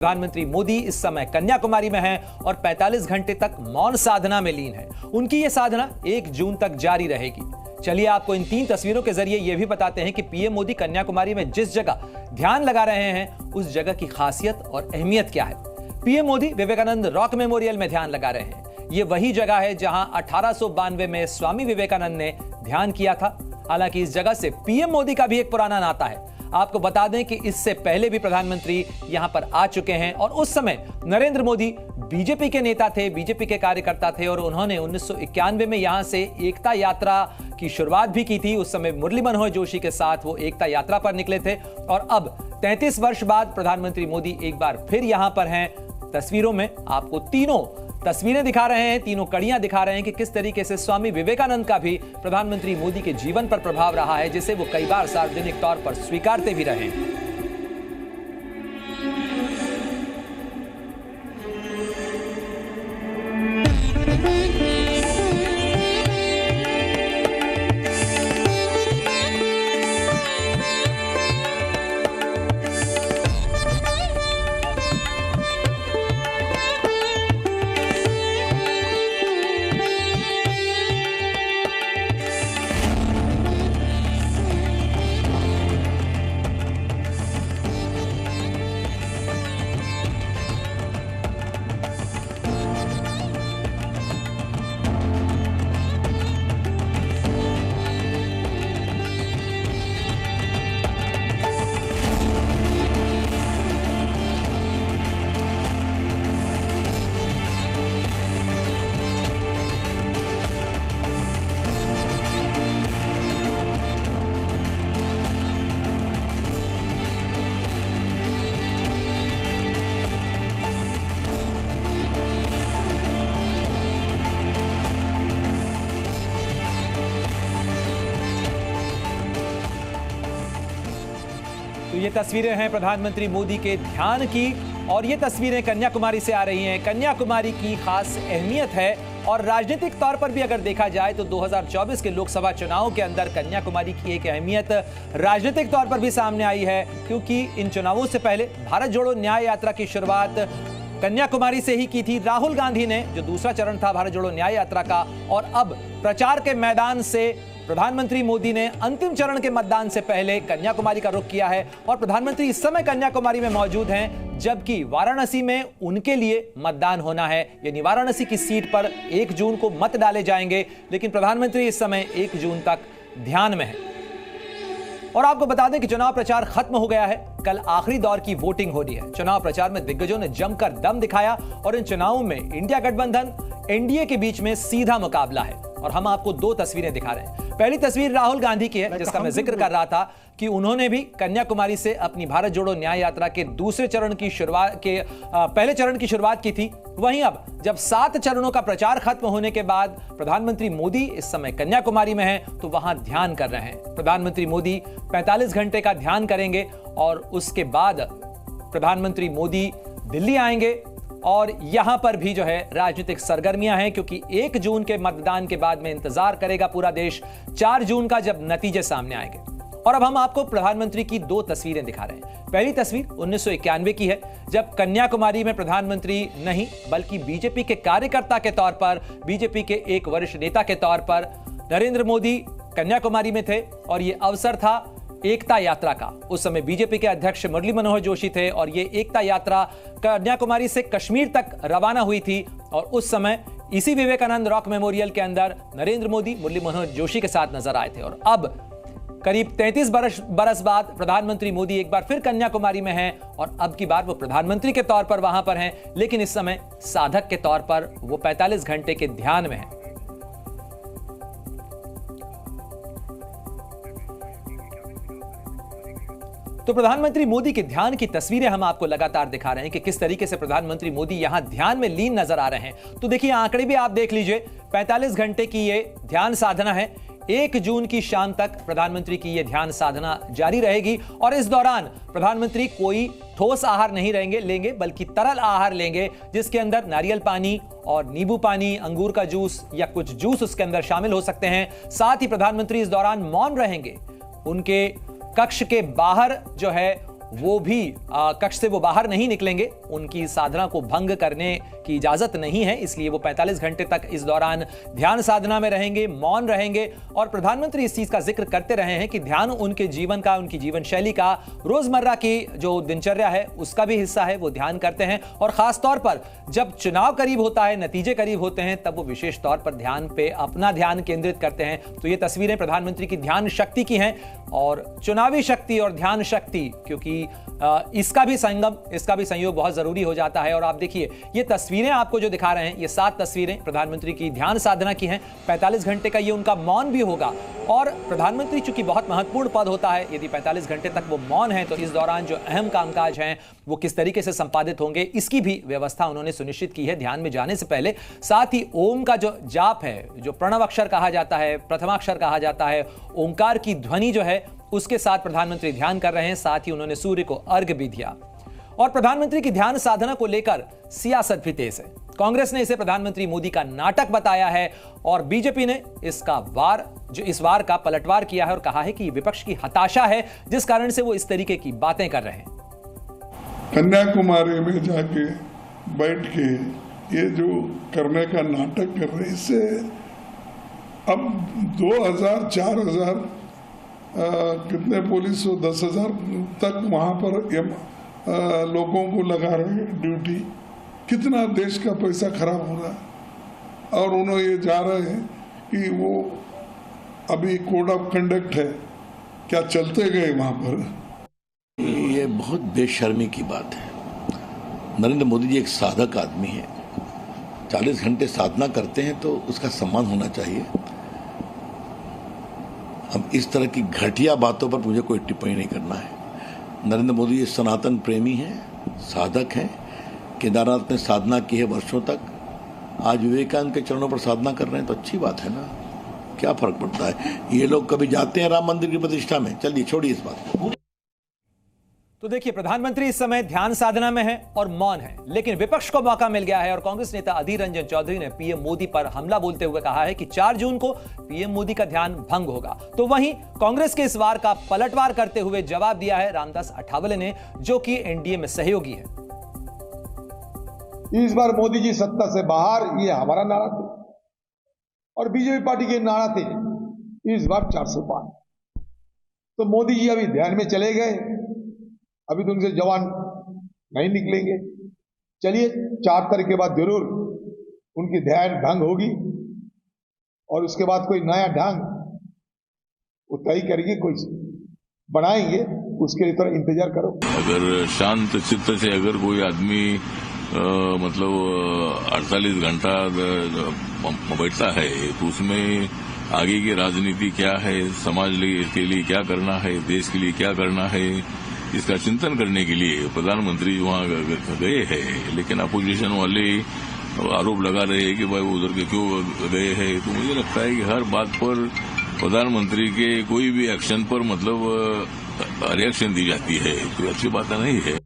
प्रधानमंत्री मोदी इस समय कन्याकुमारी में हैं और 45 घंटे तक मौन साधना में लीन हैं। उनकी यह साधना 1 जून तक जारी रहेगी। चलिए आपको इन 3 तस्वीरों के जरिए यह भी बताते हैं कि पीएम मोदी कन्याकुमारी में जिस जगह ध्यान लगा रहे हैं उस जगह की खासियत और अहमियत क्या है। PM Modi Vivekananda rock memorial में ध्यान लगा रहे हैं। यह वही जगह है जहां 1892 में स्वामी विवेकानंद ने ध्यान किया था। हालांकि इस जगह से पीएम मोदी का भी एक पुराना नाता है। आपको बता दें कि इससे पहले भी प्रधानमंत्री यहां पर आ चुके हैं और उस समय नरेंद्र मोदी बीजेपी के नेता थे, बीजेपी के कार्यकर्ता थे और उन्होंने 1991 में यहां से एकता यात्रा की शुरुआत भी की थी। उस समय मुरली मनोहर जोशी के साथ वो एकता यात्रा पर निकले थे और अब 33 वर्ष बाद प्रधानमंत्री मोदी एक बार फिर यहां पर हैं। तस्वीरों में आपको तीनों तस्वीरें दिखा रहे हैं, तीनों कड़ियां दिखा रहे हैं कि किस तरीके से स्वामी विवेकानंद का भी प्रधानमंत्री मोदी के जीवन पर प्रभाव रहा है, जिसे वो कई बार सार्वजनिक तौर पर स्वीकारते भी रहे हैं। तो ये तस्वीरें हैं प्रधानमंत्री मोदी के ध्यान की और ये तस्वीरें कन्याकुमारी से आ रही हैं। कन्याकुमारी की खास अहमियत है और राजनीतिक तौर पर भी अगर देखा जाए तो 2024 के लोकसभा चुनावों के अंदर कन्याकुमारी की एक अहमियत राजनीतिक तौर पर भी सामने आई है, क्योंकि इन चुनावों से पहले भारत जोड़ो न्याय यात्रा की शुरुआत कन्याकुमारी से ही की थी राहुल गांधी ने, जो दूसरा चरण था भारत जोड़ो न्याय यात्रा का। और अब प्रचार के मैदान से प्रधानमंत्री मोदी ने अंतिम चरण के मतदान से पहले कन्याकुमारी का रुख किया है और प्रधानमंत्री इस समय कन्याकुमारी में मौजूद हैं, जबकि वाराणसी में उनके लिए मतदान होना है। यानी वाराणसी की सीट पर 1 जून को मत डाले जाएंगे, लेकिन प्रधानमंत्री इस समय 1 जून तक ध्यान में है। और आपको बता दें कि चुनाव प्रचार खत्म हो गया है। कल आखिरी दौर की वोटिंग हो रही है। चुनाव प्रचार में दिग्गजों ने जमकर दम दिखाया और इन चुनावों में इंडिया गठबंधन एनडीए के बीच में सीधा मुकाबला है। और हम आपको 2 तस्वीरें दिखा रहे हैं। पहली तस्वीर राहुल गांधी की है, जिसका मैं जिक्र कर रहा था कि उन्होंने भी कन्याकुमारी से अपनी भारत जोड़ो न्याय यात्रा के दूसरे चरण की शुरुआत के पहले चरण की शुरुआत की थी। वहीं अब जब 7 चरणों का प्रचार खत्म होने के बाद प्रधानमंत्री मोदी इस समय कन्याकुमारी में हैं, तो वहां ध्यान कर रहे हैं। प्रधानमंत्री मोदी 45 घंटे का ध्यान करेंगे और उसके बाद प्रधानमंत्री मोदी दिल्ली आएंगे और यहां पर भी जो है राजनीतिक सरगर्मियां हैं, क्योंकि 1 जून के मतदान के बाद में इंतजार करेगा पूरा देश 4 जून का, जब नतीजे सामने आएंगे। और अब हम आपको प्रधानमंत्री की 2 तस्वीरें दिखा रहे हैं। पहली तस्वीर 1991 की है, जब कन्याकुमारी में प्रधानमंत्री नहीं बल्कि बीजेपी के कार्यकर्ता के तौर पर, बीजेपी के एक वरिष्ठ नेता के तौर पर नरेंद्र मोदी कन्याकुमारी में थे और यह अवसर था एकता यात्रा का। उस समय बीजेपी के अध्यक्ष मुरली मनोहर जोशी थे और ये एकता यात्रा कन्याकुमारी से कश्मीर तक रवाना हुई थी और उस समय इसी विवेकानंद रॉक मेमोरियल के अंदर नरेंद्र मोदी मुरली मनोहर जोशी के साथ नजर आए थे। और अब करीब 33 बरस बाद प्रधानमंत्री मोदी एक बार फिर कन्याकुमारी में हैं और अब की बार वो प्रधानमंत्री के तौर पर वहां पर हैं, लेकिन इस समय साधक के तौर पर वो 45 घंटे के ध्यान में हैं। तो प्रधानमंत्री मोदी के ध्यान की तस्वीरें हम आपको लगातार दिखा रहे हैं कि किस तरीके से प्रधानमंत्री मोदी यहां ध्यान में लीन नजर आ रहे हैं। तो देखिए आंकड़े भी आप देख लीजिए, 45 घंटे की ये ध्यान साधना है। 1 जून की शाम तक प्रधानमंत्री की यह ध्यान साधना जारी रहेगी और इस दौरान प्रधानमंत्री कोई ठोस आहार नहीं लेंगे बल्कि तरल आहार लेंगे, जिसके अंदर नारियल पानी और नींबू पानी, अंगूर का जूस या कुछ जूस उसके अंदर शामिल हो सकते हैं। साथ ही प्रधानमंत्री इस दौरान मौन रहेंगे। उनके कक्ष के बाहर जो है वो भी कक्ष से वो बाहर नहीं निकलेंगे। उनकी साधना को भंग करने की इजाजत नहीं है, इसलिए वो 45 घंटे तक इस दौरान ध्यान साधना में रहेंगे, मौन रहेंगे। और प्रधानमंत्री इस चीज का जिक्र करते रहे हैं कि ध्यान उनके जीवन का, उनकी जीवन शैली का, रोजमर्रा की जो दिनचर्या है उसका भी हिस्सा है। वो ध्यान करते हैं और खास तौर पर जब चुनाव करीब होता है, नतीजे करीब होते हैं, तब वो विशेष तौर पर ध्यान पे अपना ध्यान केंद्रित करते हैं। तो ये तस्वीरें प्रधानमंत्री की ध्यान शक्ति की हैं और चुनावी शक्ति और ध्यान शक्ति, क्योंकि इसका भी संगम, इसका भी संयोग बहुत जरूरी हो जाता है। और आप देखिए ये तस्वीरें आपको जो दिखा रहे हैं, ये 7 तस्वीरें प्रधानमंत्री की ध्यान साधना की हैं। 45 घंटे का ये उनका मौन भी होगा और प्रधानमंत्री चूंकि बहुत महत्वपूर्ण पद होता है, यदि 45 घंटे तक वो मौन है तो इस दौरान जो अहम कामकाज हैं वो किस तरीके से संपादित होंगे, इसकी भी व्यवस्था उन्होंने सुनिश्चित की है ध्यान में जाने से पहले। साथ ही ओम का जो जाप है, जो प्रणव अक्षर कहा जाता है, प्रथमाक्षर कहा जाता है, ओंकार की ध्वनि जो है उसके साथ प्रधानमंत्री ध्यान कर रहे हैं। साथ ही उन्होंने सूर्य को अर्घ्य भी दिया। और प्रधानमंत्री की ध्यान साधना को लेकर सियासत भी तेज है। कांग्रेस ने इसे प्रधानमंत्री मोदी का नाटक बताया है और बीजेपी ने इस वार का पलटवार किया है और कहा है कि ये विपक्ष की हताशा है जिस कारण से वो इस तरीके की बातें कर रहे हैं। कन्याकुमारी में जाके बैठ के ये जो करने का नाटक कर रहे हैं, इससे अब 2000 4000 कितने पुलिस 10,000 तक वहां पर लोगों को लगा रहे हैं ड्यूटी। कितना देश का पैसा खराब हो रहा है। और उन्होंने ये जा रहे हैं कि वो अभी कोड ऑफ कंडक्ट है, क्या चलते गए वहां पर। ये बहुत बेशर्मी की बात है। नरेंद्र मोदी जी एक साधक आदमी है, 40 घंटे साधना करते हैं तो उसका सम्मान होना चाहिए। अब इस तरह की घटिया बातों पर मुझे कोई टिप्पणी नहीं करना है। नरेंद्र मोदी जी सनातन प्रेमी हैं, साधक हैं। केदारनाथ में साधना की है वर्षों तक, आज विवेकानंद के चरणों पर साधना कर रहे हैं तो अच्छी बात है ना, क्या फर्क पड़ता है। ये लोग कभी जाते हैं राम मंदिर की प्रतिष्ठा में, चलिए छोड़िए इस बात को। तो देखिए प्रधानमंत्री इस समय ध्यान साधना में है और मौन है, लेकिन विपक्ष को मौका मिल गया है और कांग्रेस नेता अधीर रंजन चौधरी ने पीएम मोदी पर हमला बोलते हुए कहा है कि 4 जून को पीएम मोदी का ध्यान भंग होगा। तो वहीं कांग्रेस के इस वार का पलटवार करते हुए जवाब दिया है रामदास अठावले ने, जो कि एनडीए में सहयोगी है। इस बार मोदी जी सत्ता से बाहर, ये हमारा नारा था और बीजेपी पार्टी के नारा थे इस बार 400 पार। तो मोदी जी अभी ध्यान में चले गए, अभी तो उनसे जवान नहीं निकलेंगे। चलिए 4 तारीख के बाद जरूर उनकी ध्यान भंग होगी और उसके बाद कोई नया ढंग वो तय करेंगे, कोई बनाएंगे, उसके लिए थोड़ा इंतजार करो। अगर शांत चित्त से अगर कोई आदमी मतलब 48 घंटा बैठता है तो उसमें आगे की राजनीति क्या है, समाज के लिए क्या करना है, देश के लिए क्या करना है, इसका चिंतन करने के लिए प्रधानमंत्री वहां गए हैं। लेकिन अपोजिशन वाले आरोप लगा रहे हैं कि भाई वो उधर के क्यों गए हैं। तो मुझे लगता है कि हर बात पर प्रधानमंत्री के कोई भी एक्शन पर मतलब रिएक्शन दी जाती है, तो अच्छी बात नहीं है।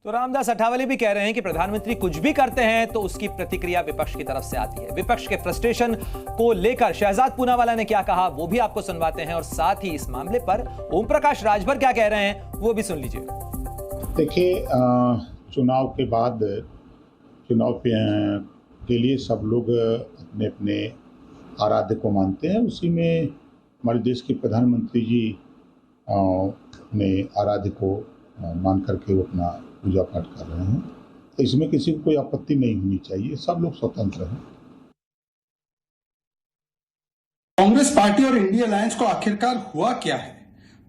तो रामदास अठावले भी कह रहे हैं कि प्रधानमंत्री कुछ भी करते हैं तो उसकी प्रतिक्रिया विपक्ष की तरफ से आती है। विपक्ष के फ्रस्ट्रेशन को लेकर शहजाद पूनावाला ने क्या कहा वो भी आपको सुनवाते हैं और साथ ही इस मामले पर ओम प्रकाश राजभर क्या कह रहे हैं वो भी सुन लीजिए। देखिए, चुनाव के बाद चुनाव के लिए सब लोग अपने अपने आराध्य को मानते हैं। उसी में हमारे देश के प्रधानमंत्री जी अपने आराध्य को मान करके वो अपना पूजा पाठ कर रहे हैं, तो इसमें किसी को कोई आपत्ति नहीं होनी चाहिए, सब लोग स्वतंत्र हैं। कांग्रेस पार्टी और इंडिया अलायंस को आखिरकार हुआ क्या है?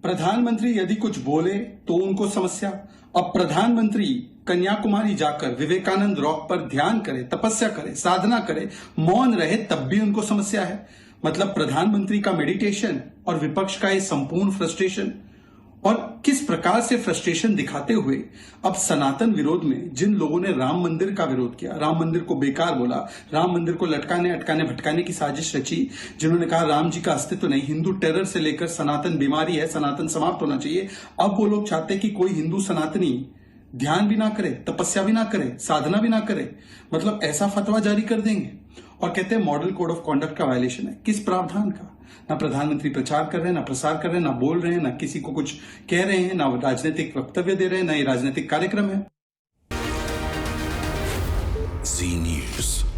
प्रधानमंत्री यदि कुछ बोले तो उनको समस्या। अब प्रधानमंत्री कन्याकुमारी जाकर विवेकानंद रॉक पर ध्यान करे, तपस्या करे, साधना करे, मौन रहे, तब भी उनको समस्या है। मतलब प्रधानमंत्री का मेडिटेशन और विपक्ष का ये संपूर्ण फ्रस्ट्रेशन। और किस प्रकार से फ्रस्ट्रेशन दिखाते हुए अब सनातन विरोध में जिन लोगों ने राम मंदिर का विरोध किया, राम मंदिर को बेकार बोला, राम मंदिर को लटकाने अटकाने भटकाने की साजिश रची, जिन्होंने कहा राम जी का अस्तित्व नहीं, हिंदू टेरर से लेकर सनातन बीमारी है, सनातन समाप्त होना चाहिए, अब वो लोग चाहते कि कोई हिंदू सनातनी ध्यान भी ना करे, तपस्या भी ना करे, साधना भी ना करे, मतलब ऐसा फतवा जारी कर देंगे और कहते हैं मॉडल कोड ऑफ कॉन्डक्ट का वायलेशन है। किस प्रावधान का? ना प्रधानमंत्री प्रचार कर रहे हैं, ना प्रसार कर रहे हैं, ना बोल रहे हैं, ना किसी को कुछ कह रहे हैं, ना राजनीतिक वक्तव्य दे रहे हैं, ना ये राजनीतिक कार्यक्रम है। जी न्यूज।